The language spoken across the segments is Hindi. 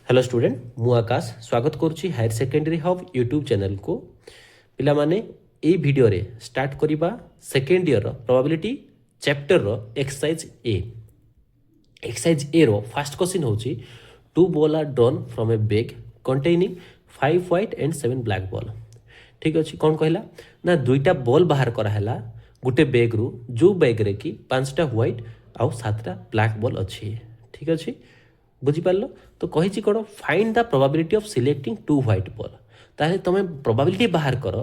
हेलो स्टूडेंट मु आकाश स्वागत करुच्ची higher secondary hub YouTube channel को पिला माने ए वीडियो रे स्टार्ट करिबा सेकेंड ईयर प्रोबेबिलिटी चैप्टर रो एक्सरसाइज ए रो फर्स्ट क्वेश्चन होची two ball are drawn from a bag containing 5 white and 7 black ball. ठीक अच्छे कौन कहला ना दुईटा बॉल बाहर कराला गोटे बैग रु जो बैग रे कि 5टा व्हाइट आउ 7टा ब्लैक बॉल अच्छी। ठीक अच्छे बुझिपार तो कही कौन find the probability of selecting 2 white ball. ताहले तुम प्रोबेबिलिटी बाहर कर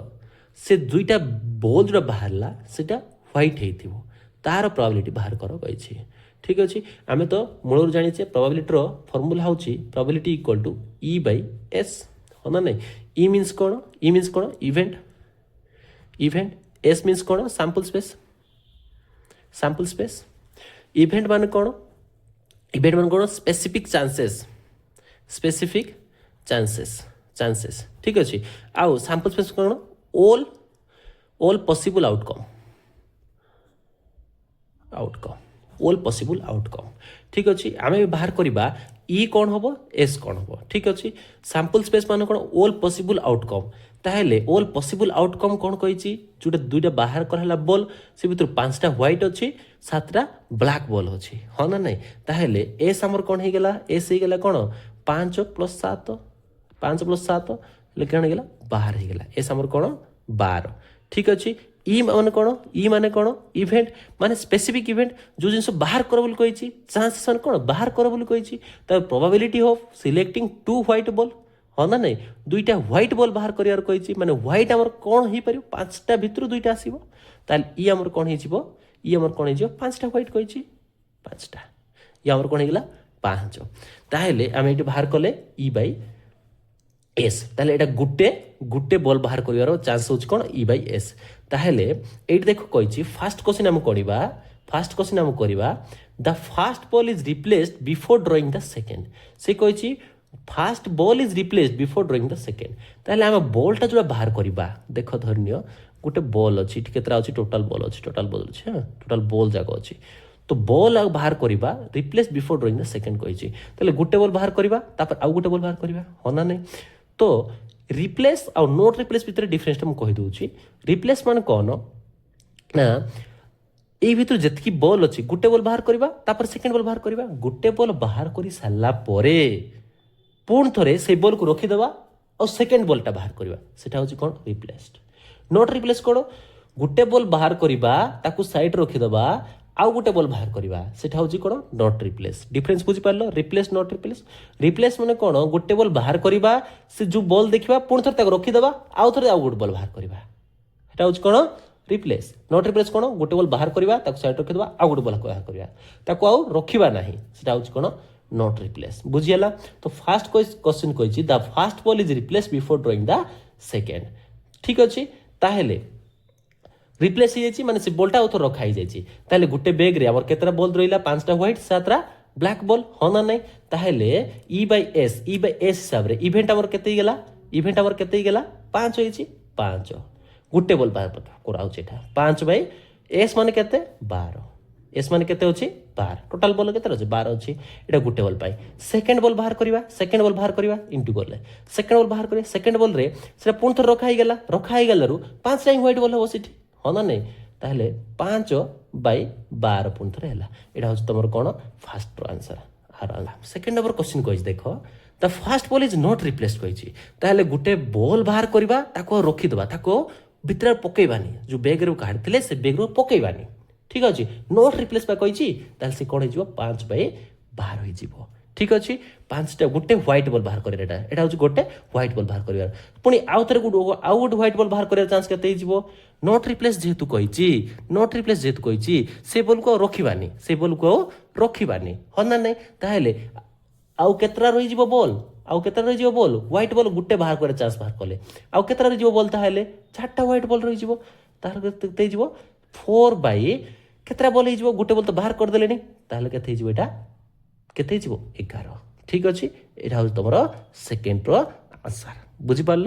से दुईटा बॉल जो बाहरला सेटा व्हाइट होइथिबो तार प्रोबेबिलिटी बाहर कर कही। ठीक अच्छे आम तो मूल जाचे प्रोबेबिलिटी फॉर्मूला हूँ probability equal to E by S हाँ ना नहीं। ई मीन्स कौन इवेंट एस मीन्स कौन सैंपल स्पेस इवेंट मान कौन इवेंट मान कौन स्पेसिफिक चांसेस। ठीक अच्छे आउ सैंपल स्पेस कौन ऑल पॉसिबल आउटकम। ठीक अच्छे आम बाहर करवा ई कौन हम एस कौन हम। ठीक अच्छे सैंपल स्पेस मान कौन ऑल पॉसिबल आउटकम ताहले ऑल पॉसिबल आउटकम कौन कही जोटा दुईटा बाहर कराला बॉल से भर 5टा व्हाइट अच्छी 7टा ब्लैक बॉल अच्छी हाँ ना नहीं। ताहले एस आमर कौन हो गला एस हो गला कौन 5 + 7 कौन हो बाहर हो गला एस आमर कौन 12। ठीक अच्छे ई माने कौन इवेंट माने स्पेसिफिक इवेंट जो जिन बाहर कर बोली कही चांसेस मान कौन बाहर कर बोली कही probability of selecting 2 white ball हाँ ना नहीं। दुईटा व्हाइट बॉल बाहर कर कही माने व्हाइट आमर कौन हो पार 5टा भितर दुईटा आसो ताल ई आमर कौन हो ई आमर कौन हो 5टा व्हाइट कही 5टा ये आमर कौन होगा 5 ताहले आम ये बाहर कले ई बाई एस ताहले एटा गुटे बॉल बाहर कर चांस हो कौन ई बाई एस। ताहले ये देख कही फास्ट क्वेश्चन आम करवा the first ball is replaced before drawing the second से कही fast ball is replaced before drawing the second. ताहले आम बॉलटा जो बाहर करवा देख धरनीय गोटे बॉल अच्छी केतरा अच्छी टोटाल बॉल अच्छी हाँ टोटाल बॉल जाक अच्छी तो बॉल बाहर करवा replace before drawing the second कही ताहले गोटे बॉल बाहर करवा आउ गोटे बॉल बाहर करवा हाँ ना नहीं। तो रिप्लेस आउ नोट रिप्लेस भितर डिफरेंस मुझे कहीदे रिप्लेस मान कौन ना ये भीतर जितकी बॉल अच्छी गोटे बॉल बाहर करवा सेकेंड बॉल बाहर करवा गोटे बॉल बाहर कर सारा पुणी थे से बॉल को रखीदे और सेकेंड बॉलटा बाहर करवा सेटा हूँ कौन रिप्लेस्ड। नोट रिप्लेस कौन गोटे बॉल बाहर करवा साइड रखीदे आउ गोटे बॉल बाहर करवा सेटा हूँ कौन नॉट रिप्लेस। डिफरेंस बुझिपार रिप्लेस नॉट रिप्लेस माने कौन गोटे बॉल बाहर करवा से जो बॉल देखा पुणी थे रखीदे आउ थे आउ गोटे बॉल बाहर करवा सेटा हूँ कौन रिप्लेस। नॉट रिप्लेस कौन गोटे बॉल बाहर करवा साइड रखीदे आउ गोटे बॉल बाहर करवा आउ रखा ना सेटा हूँ कौन नॉट रिप्लेस। बुझीगला तो फास्ट क्वेश्चन कही the first ball is replace before drawing the second. ठीक अच्छे ताहले रिप्लेस हो माने से बॉलटा आउ रखा ही गोटे बैग रे आमर केतरा बॉल रहा 5टा व्हाइट 7टा ब्लैक बॉल हाँ ना नहीं। ताहले ई बाई एस हिसाब रे इवेंट आमर केते गला 5 होइछि 5 गोटे बॉल बाहर कराउछि 5 बाई एस माने केते 12 एस माने केते होछि 12 टोटल बॉल केते अछि 12 अछि एटा गोटे बॉल पाई सेकेंड बॉल बाहर करवा इंटू करले सेकेंड बॉल बाहर करिया सेकेंड बॉल रे सेटा पुन थर रखा ही गला रु 5 टाइम व्हाइट बॉल हो सिटी हाँ ना नहीं। ताहले 5 बाई 12 पुन थर हैला एटा होछि तमर कोन फास्ट आंसर आर सेकेंड नंबर क्वेश्चन कहि देखो the first ball is not replaced कहि ताहले गोटे बॉल बाहर करवा ताको रखी दबा ताको भितर पकेबानी जो बैग रे काढिथिले से बैग रो पकेबानी। ठीक अच्छे नोट रिप्लेस कही से कौन हो 5 बाई 12 हो। ठीक अच्छे 5टा गोटे व्हाइट बॉल बाहर कर हूँ गोटे व्हाइट बॉल बाहर कर पुणी आउ थे आउ गोटे व्हाइट बॉल बाहर कर चांस के नोट रिप्लेस जेहेतु कही से बॉल को रखी हाँ ना नहीं। ताहले आउ केतरा रही बॉल बॉल व्हाइट बॉल गोटे बाहर कर चांस बाहर कले आउ केतरा रही बॉल ताहले 4टा व्हाइट बॉल रही 4 बाई केतरा बॉल हो गोटे बॉल तो बाहर करदेले ताहले केते हो एटा केते हो 11। ठीक अच्छे यहाँ हूँ तुम सेकेंड आंसर बुझिपार।